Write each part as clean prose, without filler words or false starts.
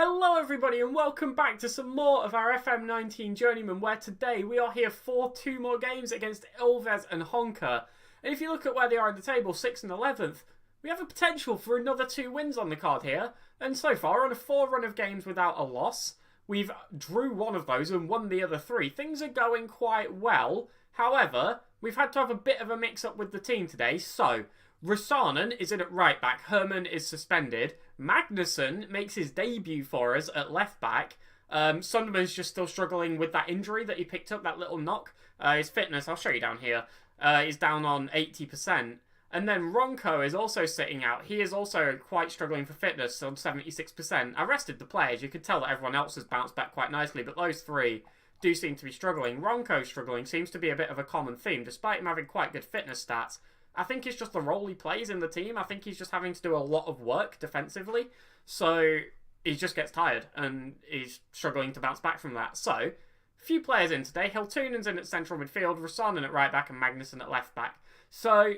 Hello everybody and welcome back to some more of our FM19 Journeyman, where today we are here for two more games against Ilves and Honka. And if you look at where they are in the table, 6th and 11th, we have a potential for another 2 wins on the card here. And so far, on a 4 run of games without a loss. We've drew 1 of those and won the other 3. Things are going quite well. However, we've had to have a bit of a mix-up with the team today. So, Rusanen is in at right back. Herman is suspended. Magnusson makes his debut for us at left back. Sunderman's just still struggling with that injury that he picked up, that little knock. His fitness, I'll show you down here, is down on 80%. And then Ronco is also sitting out. He is also quite struggling for fitness on 76%. I rested the players. You could tell that everyone else has bounced back quite nicely, but those 3 do seem to be struggling. Ronco struggling seems to be a bit of a common theme, despite him having quite good fitness stats. I think it's just the role he plays in the team. I think he's just having to do a lot of work defensively. So he just gets tired and he's struggling to bounce back from that. So, few players in today. Hiltunen's in at central midfield, Rusanen at right back and Magnusson at left back. So,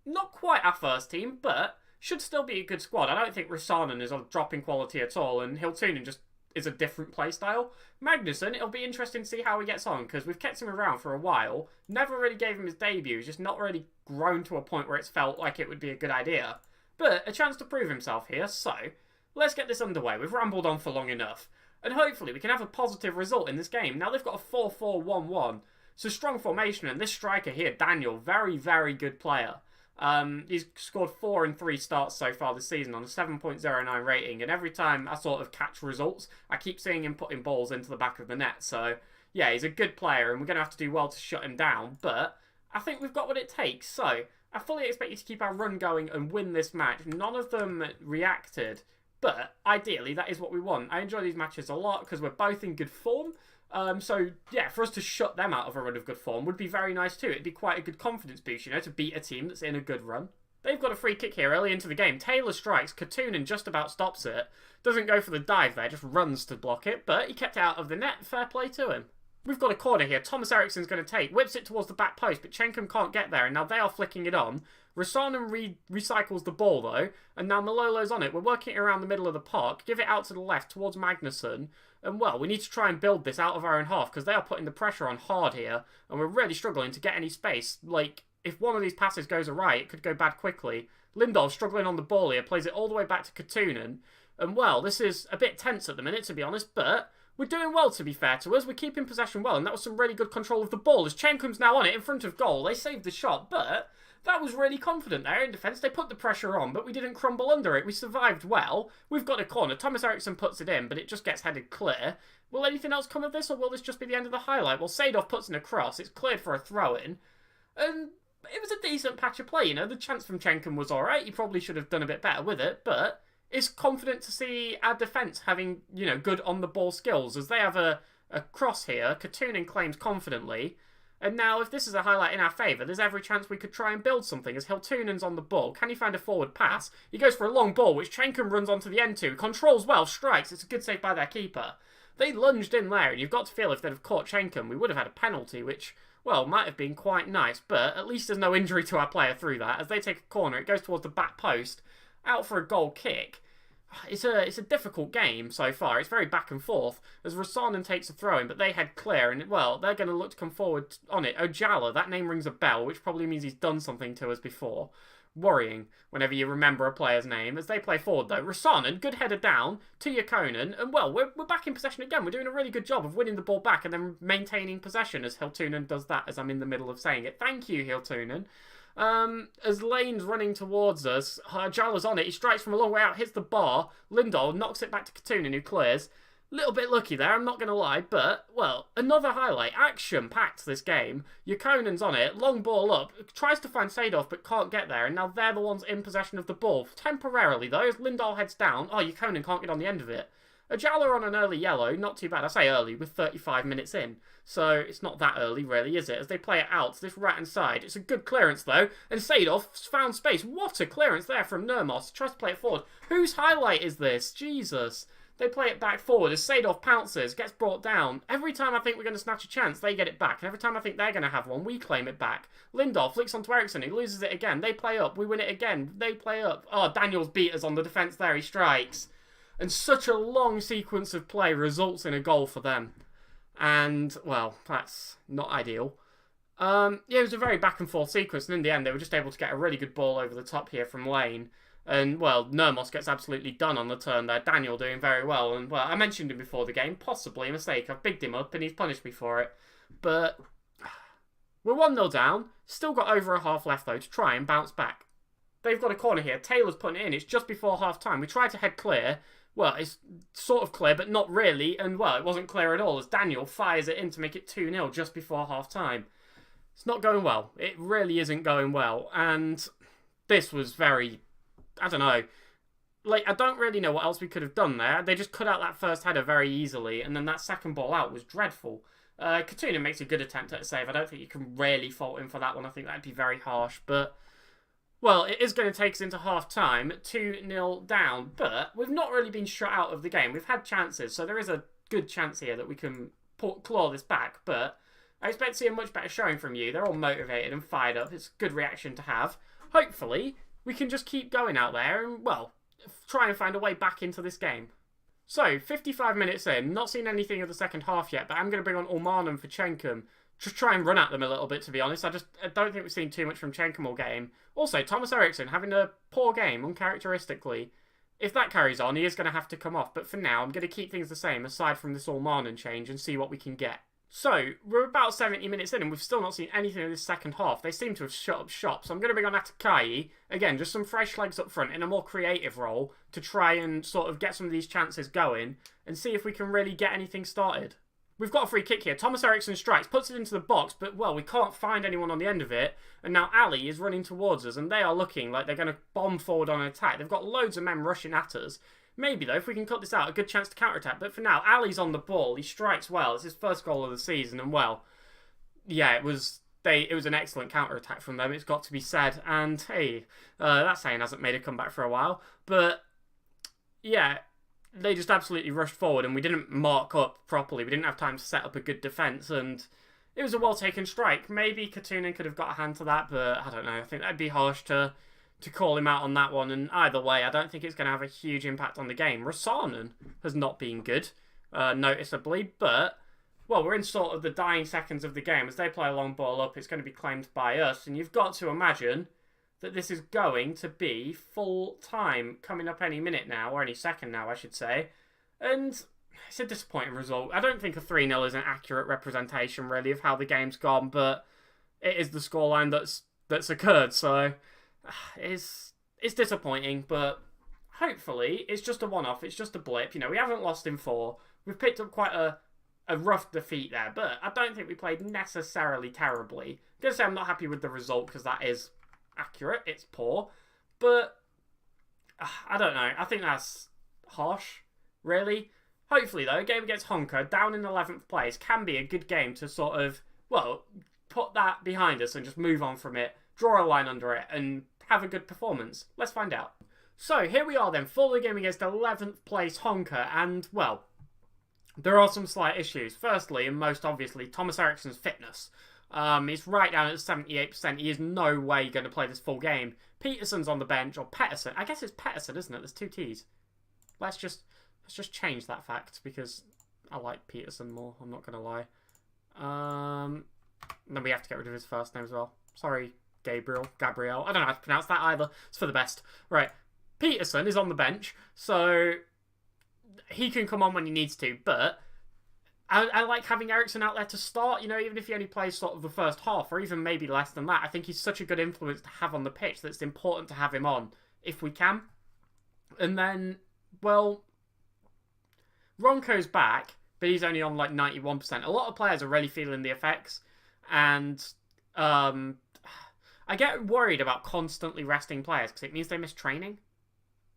not quite our first team, but should still be a good squad. I don't think Rusanen is a drop in quality at all, and Hiltunen just is a different playstyle. Magnusson, it'll be interesting to see how he gets on, because we've kept him around for a while. Never really gave him his debut. He's just not really grown to a point where it's felt like it would be a good idea. But a chance to prove himself here, so let's get this underway. We've rambled on for long enough. And hopefully we can have a positive result in this game. Now they've got a 4-4-1-1. So strong formation, and this striker here, Daniel, very, very good player. He's scored 4 in 3 starts so far this season on a 7.09 rating, and every time I sort of catch results, I keep seeing him putting balls into the back of the net. So, yeah, he's a good player, and we're going to have to do well to shut him down, but I think we've got what it takes. So, I fully expect you to keep our run going and win this match. None of them reacted, but ideally, that is what we want. I enjoy these matches a lot because we're both in good form. So, yeah, for us to shut them out of a run of good form would be very nice too. It'd be quite a good confidence boost, you know, to beat a team that's in a good run. They've got a free kick here early into the game. Taylor strikes, Katunen just about stops it. Doesn't go for the dive there, just runs to block it, but he kept it out of the net. Fair play to him. We've got a corner here. Thomas Eriksson's going to take. Whips it towards the back post, but Chenkum can't get there, and now they are flicking it on. Rusanen recycles the ball, though, and now Malolo's on it. We're working it around the middle of the park. Give it out to the left towards Magnusson. And, well, we need to try and build this out of our own half, because they are putting the pressure on hard here, and we're really struggling to get any space. Like, if one of these passes goes awry, it could go bad quickly. Lindahl struggling on the ball here, plays it all the way back to Katunen. And, well, this is a bit tense at the minute, to be honest, but we're doing well, to be fair to us. We're keeping possession well, and that was some really good control of the ball. As Chenkum's now on it in front of goal, they saved the shot, but that was really confident there in defence. They put the pressure on, but we didn't crumble under it. We survived well. We've got a corner. Thomas Eriksson puts it in, but it just gets headed clear. Will anything else come of this, or will this just be the end of the highlight? Well, Sadov puts in a cross. It's cleared for a throw-in. And it was a decent patch of play, you know. The chance from Chenkum was alright. He probably should have done a bit better with it, but it's confident to see our defence having, you know, good on-the-ball skills. As they have a cross here, Katunen claims confidently. And now, if this is a highlight in our favour, there's every chance we could try and build something. As Hiltunen's on the ball, can he find a forward pass? He goes for a long ball, which Chenkum runs onto the end to. Controls well, strikes. It's a good save by their keeper. They lunged in there, and you've got to feel if they'd have caught Chenkum, we would have had a penalty, which, well, might have been quite nice. But at least there's no injury to our player through that. As they take a corner, it goes towards the back post, out for a goal kick. It's a difficult game so far. It's very back and forth as Rusanen takes a throw in, but they head clear, and, well, they're going to look to come forward on it. Ojala, that name rings a bell, which probably means he's done something to us before. Worrying whenever you remember a player's name. As they play forward, though, Rusanen, good header down to Ykkönen, and, well, we're back in possession again. We're doing a really good job of winning the ball back and then maintaining possession as Hiltunen does that, as I'm in the middle of saying it. Thank you, Hiltunen. As Lane's running towards us, Jala's on it. He strikes from a long way out, hits the bar. Lindahl knocks it back to Katunen, who clears. Little bit lucky there, I'm not going to lie, but, well, another highlight. Action-packed this game. Ykönen's on it, long ball up, tries to find Sadov, but can't get there, and now they're the ones in possession of the ball. Temporarily, though, as Lindahl heads down. Oh, Ykkönen can't get on the end of it. Ojala on an early yellow, not too bad. I say early, with 35 minutes in. So it's not that early, really, is it? As they play it out to this right-hand side. It's a good clearance, though. And Sadov's found space. What a clearance there from Nurmos. Tries to play it forward. Whose highlight is this? Jesus. They play it back forward as Sadov pounces, gets brought down. Every time I think we're going to snatch a chance, they get it back. And every time I think they're going to have one, we claim it back. Lindahl flicks onto Eriksson, he loses it again. They play up, we win it again. They play up. Oh, Daniel's beat us on the defence there, he strikes. And such a long sequence of play results in a goal for them. And, well, that's not ideal. Yeah, it was a very back and forth sequence, and in the end they were just able to get a really good ball over the top here from Lane. And, well, Nermos gets absolutely done on the turn there. Daniel doing very well. And, well, I mentioned him before the game. Possibly a mistake. I've bigged him up and he's punished me for it. But we're 1-0 down. Still got over a half left, though, to try and bounce back. They've got a corner here. Taylor's putting it in. It's just before half-time. We tried to head clear. Well, it's sort of clear, but not really. And, well, it wasn't clear at all as Daniel fires it in to make it 2-0 just before half-time. It's not going well. It really isn't going well. And this was very... I don't know. Like, I don't really know what else we could have done there. They just cut out that first header very easily, and then that second ball out was dreadful. Katuna makes a good attempt at a save. I don't think you can really fault him for that one. I think that'd be very harsh, but... Well, it is going to take us into half-time, 2-0 down, but we've not really been shut out of the game. We've had chances, so there is a good chance here that we can claw this back, but I expect to see a much better showing from you. They're all motivated and fired up. It's a good reaction to have. Hopefully, we can just keep going out there and, well, try and find a way back into this game. So, 55 minutes in, not seen anything of the second half yet, but I'm going to bring on Ulman and Chenkum. Just try and run at them a little bit, to be honest. I don't think we've seen too much from Chenkum all game. Also, Thomas Eriksson having a poor game, uncharacteristically. If that carries on, he is going to have to come off. But for now, I'm going to keep things the same, aside from this Ulman change, and see what we can get. So, we're about 70 minutes in, and we've still not seen anything of this second half. They seem to have shut up shop. So I'm going to bring on Atakai. Again, just some fresh legs up front in a more creative role to try and sort of get some of these chances going and see if we can really get anything started. We've got a free kick here. Thomas Eriksson strikes, puts it into the box, but, well, we can't find anyone on the end of it. And now Ali is running towards us, and they are looking like they're going to bomb forward on an attack. They've got loads of men rushing at us. Maybe, though, if we can cut this out, a good chance to counter-attack. But for now, Ali's on the ball. He strikes well. It's his first goal of the season, and, well, yeah, it was an excellent counter-attack from them, it's got to be said. And, hey, that saying hasn't made a comeback for a while. But, yeah... They just absolutely rushed forward and we didn't mark up properly. We didn't have time to set up a good defence and it was a well-taken strike. Maybe Katunen could have got a hand to that, but I don't know. I think that'd be harsh to call him out on that one. And either way, I don't think it's going to have a huge impact on the game. Rasanen has not been good, noticeably, but, well, we're in sort of the dying seconds of the game. As they play a long ball up, it's going to be claimed by us. And you've got to imagine that this is going to be full time coming up any minute now, or any second now, I should say. And it's a disappointing result. I don't think a 3-0 is an accurate representation, really, of how the game's gone, but it is the scoreline that's occurred, so it's disappointing, but hopefully it's just a one-off, it's just a blip. You know, we haven't lost in 4. We've picked up quite a rough defeat there, but I don't think we played necessarily terribly. I'm going to say I'm not happy with the result, because that is accurate, it's poor, but I don't know, I think that's harsh, really. Hopefully though, a game against Honka, down in 11th place, can be a good game to sort of, well, put that behind us and just move on from it, draw a line under it and have a good performance. Let's find out. So here we are then, for the game against 11th place Honka, and well, there are some slight issues. Firstly, and most obviously, Thomas Eriksson's fitness. He's right down at 78%. He is no way going to play this full game. Peterson's on the bench, or Pettersson. I guess it's Pettersson, isn't it? There's 2 T's. Let's just change that fact, because I like Peterson more. I'm not going to lie. Then we have to get rid of his first name as well. Sorry, Gabriel. I don't know how to pronounce that either. It's for the best. Right. Peterson is on the bench, so he can come on when he needs to, but I like having Eriksson out there to start, you know, even if he only plays sort of the first half, or even maybe less than that. I think he's such a good influence to have on the pitch that it's important to have him on, if we can. And then, well, Ronco's back, but he's only on like 91%. A lot of players are really feeling the effects, and I get worried about constantly resting players, because it means they miss training.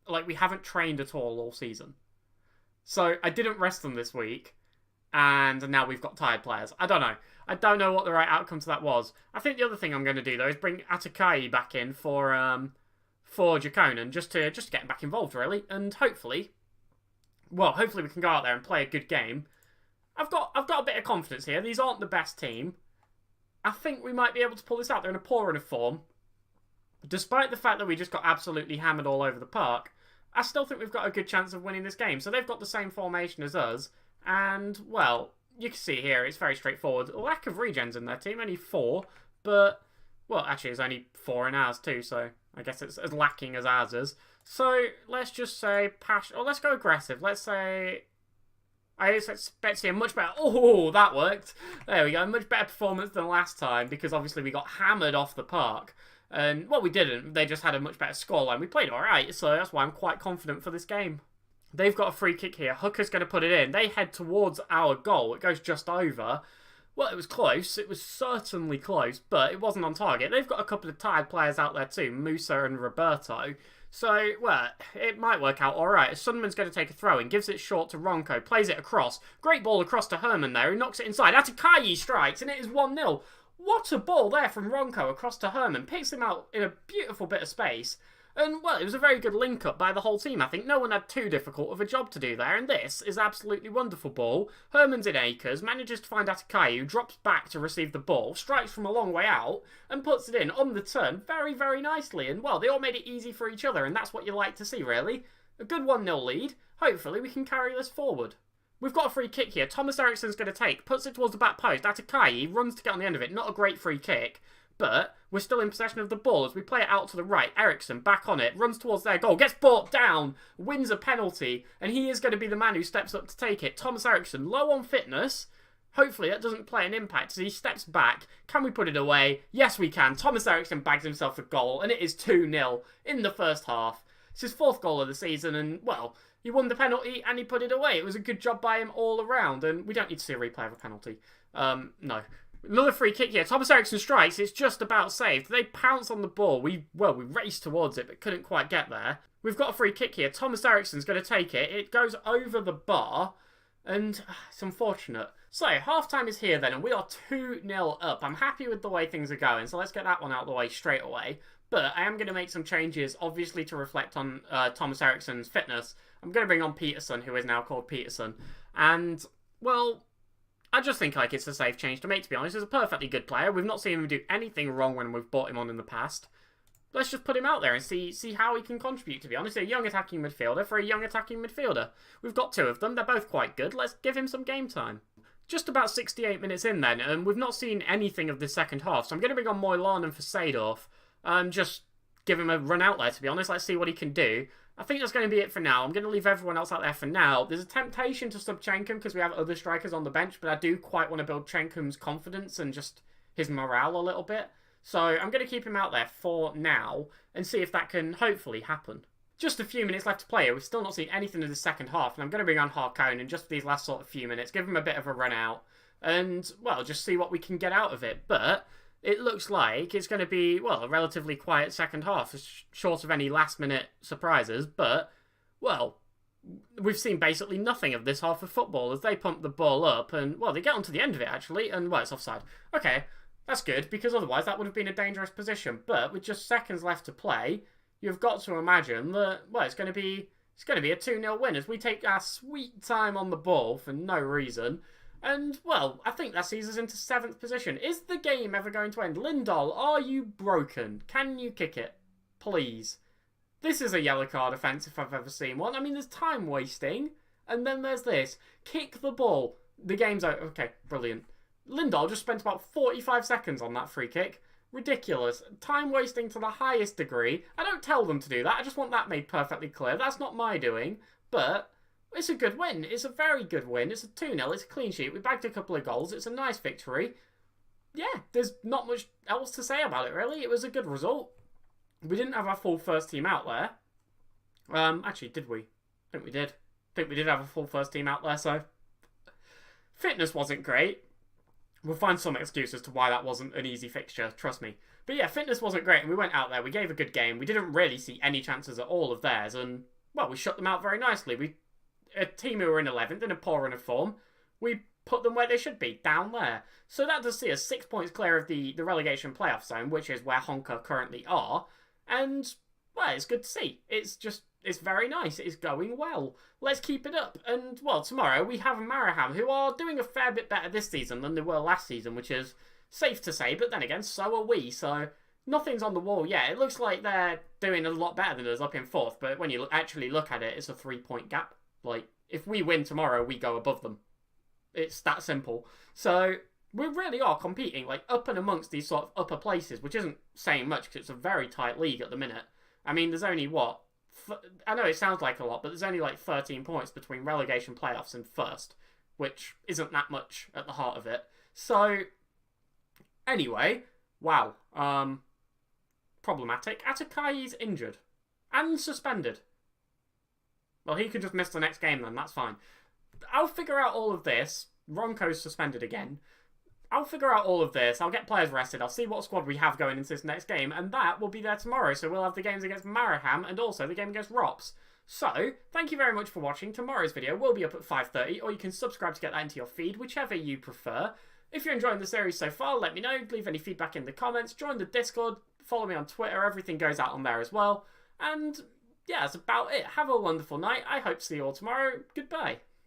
Like, we haven't trained at all season. So, I didn't rest them this week. And now we've got tired players. I don't know. I don't know what the right outcome to that was. I think the other thing I'm going to do, though, is bring Atakai back in for Jakonen, just to get him back involved, really. And hopefully we can go out there and play a good game. I've got a bit of confidence here. These aren't the best team. I think we might be able to pull this out. They're in a poor run of form. Despite the fact that we just got absolutely hammered all over the park, I still think we've got a good chance of winning this game. So they've got the same formation as us, and, well, you can see here, it's very straightforward. Lack of regens in their team, only 4, but, well, actually, there's only 4 in ours too, so I guess it's as lacking as ours is. So, let's just say, let's go aggressive. Let's say, I expect to see a much better, oh, that worked. There we go, a much better performance than last time, because obviously we got hammered off the park. And, well, we didn't. They just had a much better scoreline. We played alright, so that's why I'm quite confident for this game. They've got a free kick here. Hooker's going to put it in. They head towards our goal. It goes just over. Well, it was close. It was certainly close, but it wasn't on target. They've got a couple of tired players out there too, Musa and Roberto. So, well, it might work out alright. Sunderman's going to take a throw in, gives it short to Ronco, plays it across. Great ball across to Herman there, who knocks it inside. Atakayi strikes, and it is 1-0. What a ball there from Ronco across to Herman. Picks him out in a beautiful bit of space. And, well, it was a very good link-up by the whole team. I think no one had too difficult of a job to do there. And this is absolutely wonderful ball. Herman's in acres, manages to find Atakayi, who drops back to receive the ball, strikes from a long way out, and puts it in on the turn very, very nicely. And, well, they all made it easy for each other, and that's what you like to see, really. A good 1-0 lead. Hopefully we can carry this forward. We've got a free kick here. Thomas Eriksson's going to take. Puts it towards the back post. Atakayi runs to get on the end of it. Not a great free kick. But we're still in possession of the ball as we play it out to the right. Eriksson back on it. Runs towards their goal. Gets brought down. Wins a penalty. And he is going to be the man who steps up to take it. Thomas Eriksson, low on fitness. Hopefully that doesn't play an impact as he steps back. Can we put it away? Yes, we can. Thomas Eriksson bags himself a goal. And it is 2-0 in the first half. It's his 4th goal of the season. And, well, he won the penalty and he put it away. It was a good job by him all around. And we don't need to see a replay of a penalty. No. Another free kick here. Thomas Eriksson strikes. It's just about saved. They pounce on the ball. We raced towards it, but couldn't quite get there. We've got a free kick here. Thomas Eriksson's going to take it. It goes over the bar, and it's unfortunate. So, half-time is here then, and we are 2-0 up. I'm happy with the way things are going, so let's get that one out of the way straight away. But I am going to make some changes, obviously to reflect on Thomas Eriksson's fitness. I'm going to bring on Peterson, who is now called Peterson. And, well, I just think it's a safe change to make, to be honest. He's a perfectly good player. We've not seen him do anything wrong when we've brought him on in the past. Let's just put him out there and see how he can contribute, to be honest. A young attacking midfielder for a young attacking midfielder. We've got 2 of them. They're both quite good. Let's give him some game time. Just about 68 minutes in then, and we've not seen anything of the second half. So I'm going to bring on Moilanen for Seedorf. Just give him a run out there, to be honest. Let's see what he can do. I think that's going to be it for now. I'm going to leave everyone else out there for now. There's a temptation to sub Chenkum because we have other strikers on the bench, but I do quite want to build Chenkum's confidence and just his morale a little bit. So I'm going to keep him out there for now and see if that can hopefully happen. Just a few minutes left to play. We've still not seen anything of the second half, and I'm going to bring on Harkonnen just for these last sort of few minutes, give him a bit of a run out, and, well, just see what we can get out of it. But it looks like it's going to be, well, a relatively quiet second half, short of any last-minute surprises. But, well, we've seen basically nothing of this half of football as they pump the ball up and, well, they get onto the end of it, actually, and, well, it's offside. Okay, that's good, because otherwise that would have been a dangerous position. But with just seconds left to play, you've got to imagine that, well, it's going to be a 2-0 win as we take our sweet time on the ball for no reason. And, well, I think that sees us into 7th position. Is the game ever going to end? Lindahl, are you broken? Can you kick it? Please. This is a yellow card offence if I've ever seen one. I mean, there's time wasting. And then there's this. Kick the ball. The game's over. Okay, brilliant. Lindahl just spent about 45 seconds on that free kick. Ridiculous. Time wasting to the highest degree. I don't tell them to do that. I just want that made perfectly clear. That's not my doing. But it's a good win. It's a very good win. It's a 2-0. It's a clean sheet. We bagged a couple of goals. It's a nice victory. Yeah, there's not much else to say about it, really. It was a good result. We didn't have our full first team out there. Actually, did we? I think we did. I think we did have a full first team out there, so fitness wasn't great. We'll find some excuse as to why that wasn't an easy fixture, trust me. But yeah, fitness wasn't great, and we went out there. We gave a good game. We didn't really see any chances at all of theirs, and, well, we shut them out very nicely. A team who were in 11th, in a poor run of form, we put them where they should be, down there. So that does see us 6 points clear of the relegation playoff zone, which is where Honka currently are. And, well, it's good to see. It's very nice. It's going well. Let's keep it up. And, well, tomorrow we have Maraham, who are doing a fair bit better this season than they were last season, which is safe to say, but then again, so are we. So, nothing's on the wall yet. It looks like they're doing a lot better than us up in 4th, but when you actually look at it, it's a 3-point gap. Like, if we win tomorrow, we go above them. It's that simple. So we really are competing, like, up and amongst these sort of upper places, which isn't saying much because it's a very tight league at the minute. I mean, there's only, what? I know it sounds like a lot, but there's only like 13 points between relegation playoffs and 1st, which isn't that much at the heart of it. So, anyway, wow. Problematic. Atakai's injured. And suspended. Well, he could just miss the next game then, that's fine. I'll figure out all of this. Ronco's suspended again. I'll figure out all of this. I'll get players rested. I'll see what squad we have going into this next game. And that will be there tomorrow. So we'll have the games against Maraham and also the game against Rops. So, thank you very much for watching. Tomorrow's video will be up at 5:30. Or you can subscribe to get that into your feed, whichever you prefer. If you're enjoying the series so far, let me know. Leave any feedback in the comments. Join the Discord. Follow me on Twitter. Everything goes out on there as well. And yeah, that's about it. Have a wonderful night. I hope to see you all tomorrow. Goodbye.